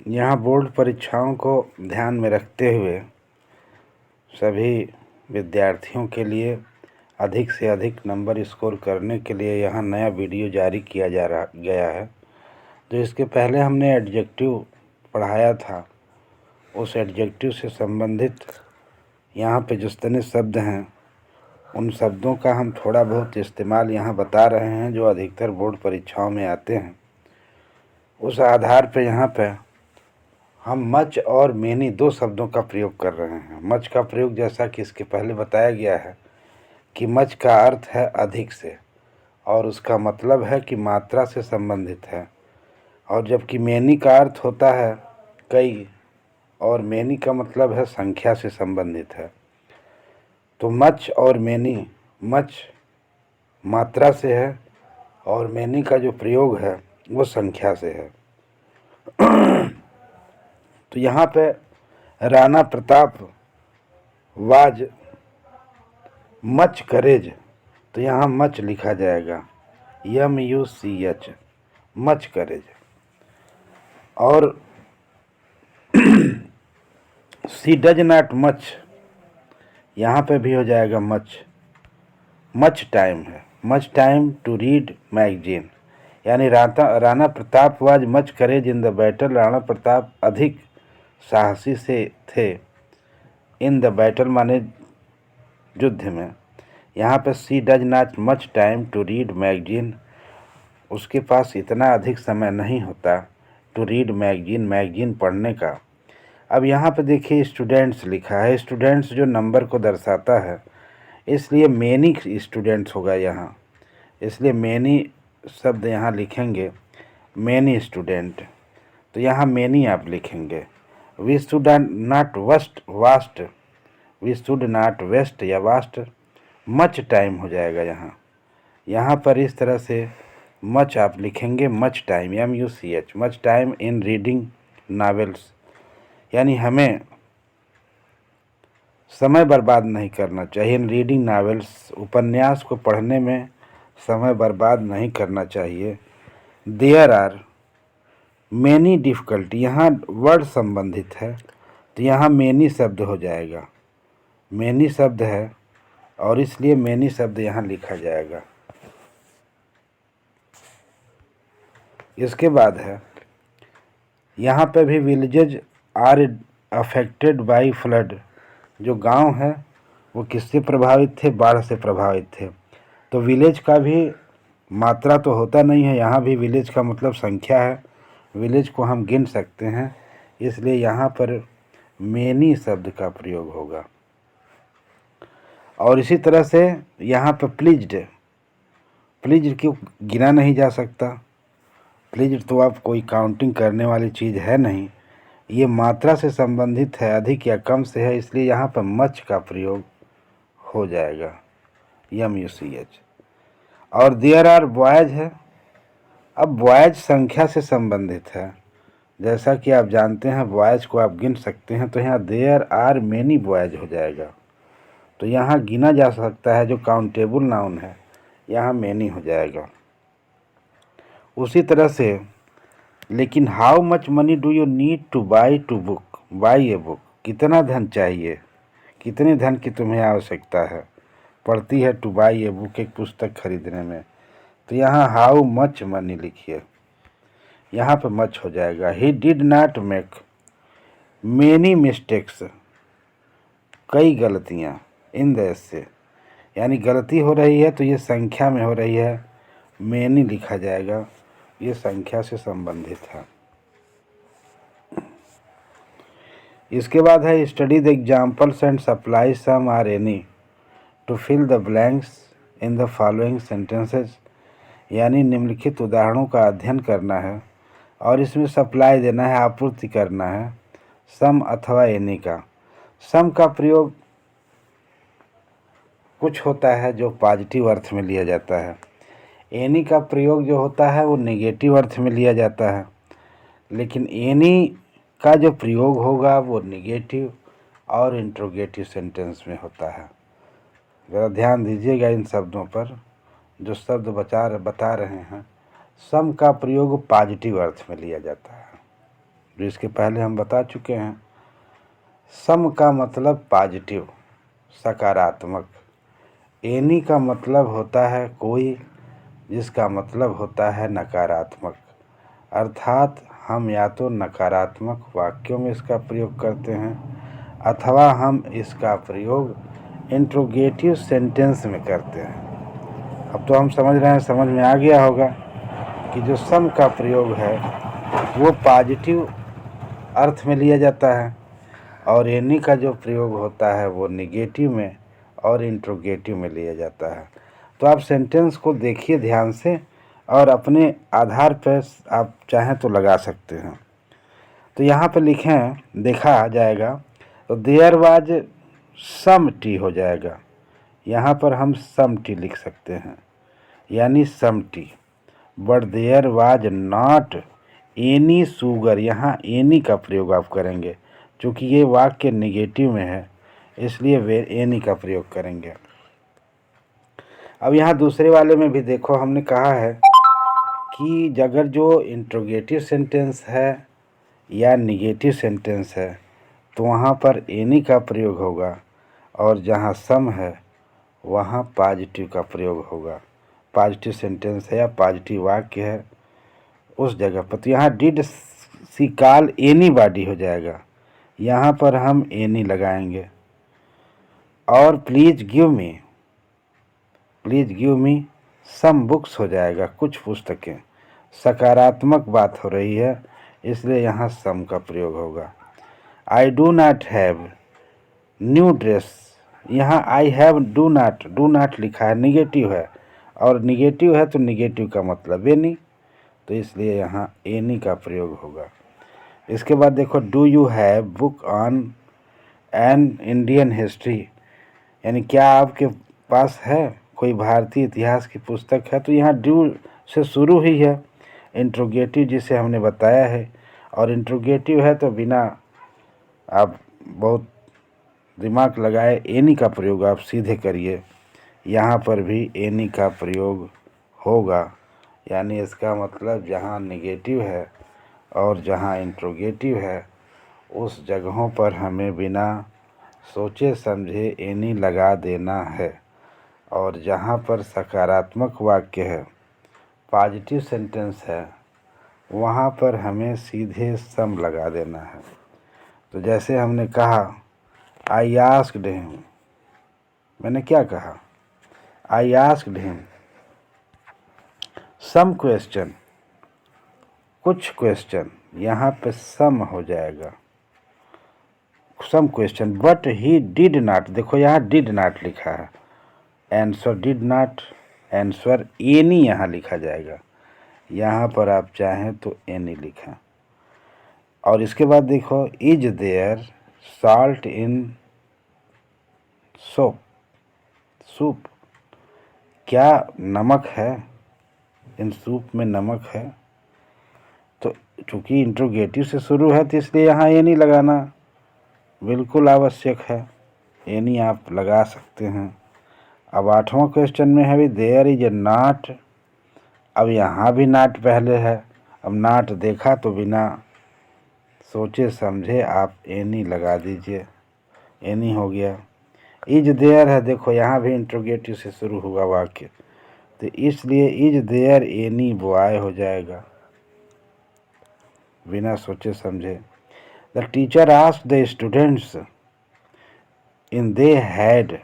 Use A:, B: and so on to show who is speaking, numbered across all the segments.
A: यहाँ बोर्ड परीक्षाओं को ध्यान में रखते हुए सभी विद्यार्थियों के लिए अधिक से अधिक नंबर स्कोर करने के लिए यहाँ नया वीडियो जारी किया गया है। तो इसके पहले हमने एडजेक्टिव पढ़ाया था, उस एडजेक्टिव से संबंधित यहाँ पे जितने शब्द हैं उन शब्दों का हम थोड़ा बहुत इस्तेमाल यहाँ बता रहे हैं जो अधिकतर बोर्ड परीक्षाओं में आते हैं। उस आधार पे यहाँ पे हम मच और मेनी दो शब्दों का प्रयोग कर रहे हैं। मच का प्रयोग जैसा कि इसके पहले बताया गया है कि मच का अर्थ है अधिक से और उसका मतलब है कि मात्रा से संबंधित है, और जबकि मेनी का अर्थ होता है कई और मेनी का मतलब है संख्या से संबंधित है। तो मच और मेनी, मच मात्रा से है और मेनी का जो प्रयोग है वो संख्या से है। तो यहाँ पे राणा प्रताप वाज मच करेज, तो यहाँ मच लिखा जाएगा MUCH, मच करेज। और सी डज नॉट मच, यहाँ पे भी हो जाएगा मच। मच टाइम है, much time to read magazine, यानी Rana Pratap was much courage in the battle. Rana Pratap अधिक साहसी से थे, इन द बैटल माने युद्ध में। यहाँ पे she does not much time to read magazine, उसके पास इतना अधिक समय नहीं होता टू रीड मैगजीन, मैगजीन पढ़ने का। अब यहाँ पे देखिए स्टूडेंट्स लिखा है, स्टूडेंट्स जो नंबर को दर्शाता है, इसलिए मेनी स्टूडेंट्स होगा यहाँ, इसलिए मेनी शब्द यहाँ लिखेंगे, मेनी स्टूडेंट। तो यहाँ मेनी आप लिखेंगे। We should not vast, we should not waste या वास्ट, मच टाइम हो जाएगा यहाँ पर इस तरह से मच आप लिखेंगे, much time MUCH, much time in reading novels, यानी हमें समय बर्बाद नहीं करना चाहिए। इन रीडिंग नावेल्स, उपन्यास को पढ़ने में समय बर्बाद नहीं करना चाहिए। देयर आर मेनी डिफ़िकल्टी, यहाँ वर्ड संबंधित है तो यहाँ मेनी शब्द हो जाएगा, मेनी शब्द है और इसलिए मेनी शब्द यहाँ लिखा जाएगा। इसके बाद है यहाँ पे भी villages are affected by flood, जो गांव है वो किससे प्रभावित थे, बाढ़ से प्रभावित थे। तो विलेज का भी मात्रा तो होता नहीं है, यहाँ भी विलेज का मतलब संख्या है, विलेज को हम गिन सकते हैं, इसलिए यहाँ पर मेनी शब्द का प्रयोग होगा। और इसी तरह से यहाँ पर प्लीज्ड, प्लीज्ड क्यों गिना नहीं जा सकता, प्लीज्ड तो आप कोई काउंटिंग करने वाली चीज़ है नहीं, ये मात्रा से संबंधित है, अधिक या कम से है, इसलिए यहाँ पर मच का प्रयोग हो जाएगा MUCH। और देयर आर बॉयज है, अब बॉयज संख्या से संबंधित है, जैसा कि आप जानते हैं बॉयज को आप गिन सकते हैं, तो यहाँ देयर आर मेनी बॉयज हो जाएगा। तो यहाँ गिना जा सकता है, जो काउंटेबल नाउन है यहाँ मेनी हो जाएगा। उसी तरह से लेकिन how much money do you need two by a book, कितना धन चाहिए, कितने धन की तुम्हें आवश्यकता है, पड़ती है टू बाई ए बुक, एक पुस्तक खरीदने में। तो यहाँ हाउ मच मनी लिखिए, यहाँ पे मच हो जाएगा। ही did not make many mistakes, कई गलतियाँ इन द एस्से, यानी गलती हो रही है तो ये संख्या में हो रही है, मेनी लिखा जाएगा, ये संख्या से संबंधित है। इसके बाद है study the examples and supply some or any to fill the blanks in the following sentences, यानी निम्नलिखित उदाहरणों का अध्ययन करना है और इसमें सप्लाई देना है, आपूर्ति करना है सम अथवा एनी का। सम का प्रयोग कुछ होता है जो पॉजिटिव अर्थ में लिया जाता है, एनी का प्रयोग जो होता है वो नेगेटिव अर्थ में लिया जाता है, लेकिन एनी का जो प्रयोग होगा वो नेगेटिव और इंट्रोगेटिव सेंटेंस में होता है। ज़रा ध्यान दीजिएगा इन शब्दों पर, जो शब्द बता रहे हैं। सम का प्रयोग पॉजिटिव अर्थ में लिया जाता है, जो इसके पहले हम बता चुके हैं। सम का मतलब पॉजिटिव, सकारात्मक। एनी का मतलब होता है कोई, जिसका मतलब होता है नकारात्मक। अर्थात हम या तो नकारात्मक वाक्यों में इसका प्रयोग करते हैं अथवा हम इसका प्रयोग इंट्रोगेटिव सेंटेंस में करते हैं। अब तो हम समझ रहे हैं, समझ में आ गया होगा कि जो सम का प्रयोग है वो पॉजिटिव अर्थ में लिया जाता है और एनी का जो प्रयोग होता है वो निगेटिव में और इंट्रोगेटिव में लिया जाता है। तो आप सेंटेंस को देखिए ध्यान से और अपने आधार पर आप चाहें तो लगा सकते हैं। तो यहाँ पे लिखें, देखा जाएगा तो देयर वाज सम टी हो जाएगा। यहाँ पर हम सम टी लिख सकते हैं, यानी some tea. But there was not any sugar, यहाँ एनी का प्रयोग आप करेंगे। चूँकि ये वाक्य निगेटिव में है इसलिए वे एनी का प्रयोग करेंगे। अब यहाँ दूसरे वाले में भी देखो, हमने कहा है कि अगर जो इंट्रोगेटिव सेंटेंस है या निगेटिव सेंटेंस है तो वहाँ पर एनी का प्रयोग होगा और जहाँ सम है वहाँ पॉजिटिव का प्रयोग होगा। पॉजिटिव सेंटेंस है या पॉजिटिव वाक्य है उस जगह पर। तो यहाँ did she call anybody हो जाएगा, यहाँ पर हम एनी लगाएंगे। और please give me some books हो जाएगा, कुछ पुस्तकें। सकारात्मक बात हो रही है इसलिए यहाँ सम का प्रयोग होगा। I do not have new dress, यहाँ आई हैव डू नॉट लिखा है, निगेटिव है और निगेटिव है तो निगेटिव का मतलब एनी, तो इसलिए यहाँ एनी का प्रयोग होगा। इसके बाद देखो, do you have book on an Indian history, यानी क्या आपके पास है कोई भारतीय इतिहास की पुस्तक है। तो यहाँ ड्यू से शुरू ही है इंट्रोगेटिव जिसे हमने बताया है, और इंट्रोगेटिव है तो बिना आप बहुत दिमाग लगाए एनी का प्रयोग आप सीधे करिए। यहाँ पर भी एनी का प्रयोग होगा, यानी इसका मतलब जहाँ निगेटिव है और जहाँ इंट्रोगेटिव है उस जगहों पर हमें बिना सोचे समझे एनी लगा देना है, और जहाँ पर सकारात्मक वाक्य है, पॉजिटिव सेंटेंस है, वहाँ पर हमें सीधे सम लगा देना है। तो जैसे हमने कहा आई आस्क्ड हिम, मैंने क्या कहा, I asked him some question, कुछ क्वेश्चन, यहाँ पे सम हो जाएगा, some question. But he did not, देखो यहाँ डिड नॉट लिखा है, answer did not, answer any यहाँ लिखा जाएगा। यहाँ पर आप चाहें तो एनी लिखें। और इसके बाद देखो, is there salt in soup, क्या नमक है, इन सूप में नमक है। तो चूँकि इंट्रोगेटिव से शुरू है तो इसलिए यहाँ एनी लगाना बिल्कुल आवश्यक है, एनी आप लगा सकते हैं। अब 8वां क्वेश्चन में है भी देयर इज ए नॉट, अब यहाँ भी नॉट पहले है। अब नॉट देखा तो बिना सोचे समझे आप एनी लगा दीजिए, एनी हो गया। इज देयर है, देखो यहाँ भी इंट्रोगेटिव से शुरू हुआ वाक्य, तो इसलिए इज देयर एनी बॉय हो जाएगा बिना सोचे समझे। The teacher asked the students in they had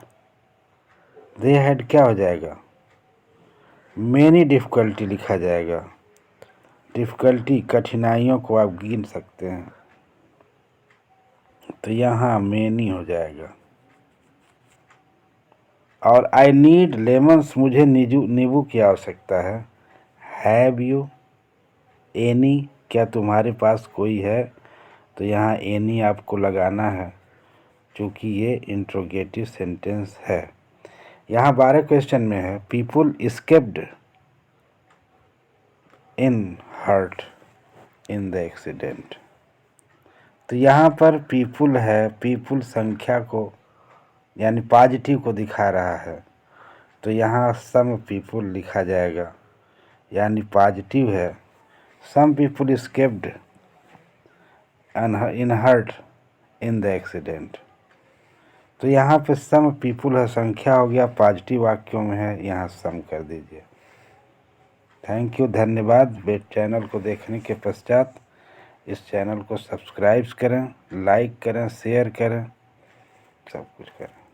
A: क्या हो जाएगा, मेनी डिफ़िकल्टी लिखा जाएगा। डिफ़िकल्टी, कठिनाइयों को आप गिन सकते हैं, तो यहाँ मेनी हो जाएगा। और आई नीड लेमन्स, मुझे नींबू की आवश्यकता है। हैव यू एनी, क्या तुम्हारे पास कोई है, तो यहाँ एनी आपको लगाना है क्योंकि ये इंट्रोगेटिव सेंटेंस है। यहाँ 12 क्वेश्चन में है people escaped in hurt in the accident, तो यहाँ पर पीपुल है, पीपुल संख्या को यानी पॉजिटिव को दिखा रहा है, तो यहाँ सम पीपुल लिखा जाएगा, यानी पॉजिटिव है। Some people escaped unhurt in the accident. तो यहाँ पे सम पीपुल है, संख्या हो गया, पॉजिटिव वाक्यों में है, यहाँ सम कर दीजिए। थैंक यू, धन्यवाद। बेट चैनल को देखने के पश्चात इस चैनल को सब्सक्राइब करें, लाइक करें, शेयर करें, सब कुछ करें।